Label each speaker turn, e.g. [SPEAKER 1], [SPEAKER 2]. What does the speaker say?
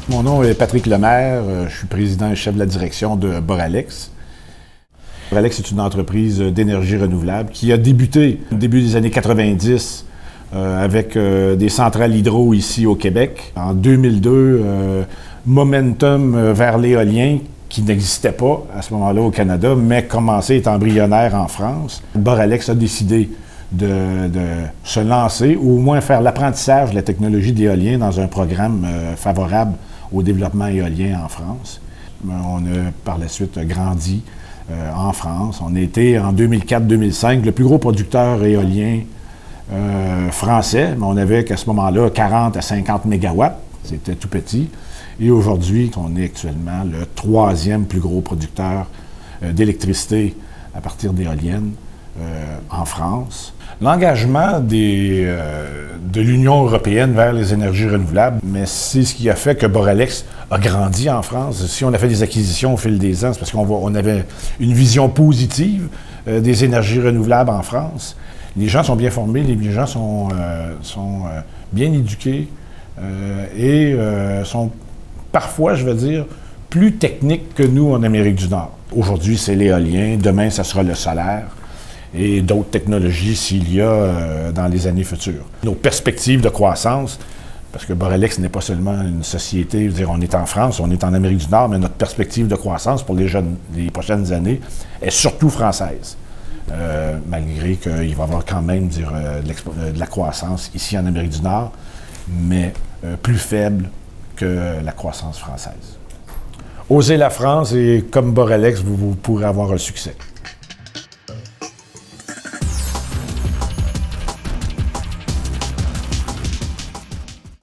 [SPEAKER 1] Mon nom est Patrick Lemaire, je suis président et chef de la direction de Boralex. Boralex est une entreprise d'énergie renouvelable qui a débuté au début des années 90 avec des centrales hydro ici au Québec. En 2002, momentum vers l'éolien qui n'existait pas à ce moment-là au Canada, mais commençait à être embryonnaire en France. Boralex a décidé de se lancer, ou au moins faire l'apprentissage de la technologie d'éolien dans un programme favorable au développement éolien en France. On a par la suite grandi en France. On a été en 2004-2005 le plus gros producteur éolien français, mais on avait qu'à ce moment-là 40 à 50 mégawatts. C'était tout petit. Et aujourd'hui, on est actuellement le troisième plus gros producteur d'électricité à partir d'éoliennes en France. L'engagement de l'Union européenne vers les énergies renouvelables, mais c'est ce qui a fait que Boralex a grandi en France. Si on a fait des acquisitions au fil des ans, c'est parce qu'on avait une vision positive des énergies renouvelables en France. Les gens sont bien formés, les gens sont bien éduqués et sont parfois, je veux dire, plus techniques que nous en Amérique du Nord. Aujourd'hui, c'est l'éolien, demain, ça sera le solaire et d'autres technologies s'il y a dans les années futures. Nos perspectives de croissance, parce que Boralex n'est pas seulement une société, je veux dire, on est en France, on est en Amérique du Nord, mais notre perspective de croissance pour les prochaines années est surtout française. Malgré qu'il va y avoir quand même de la croissance ici en Amérique du Nord, mais plus faible que la croissance française. Osez la France et comme Boralex, vous pourrez avoir un succès.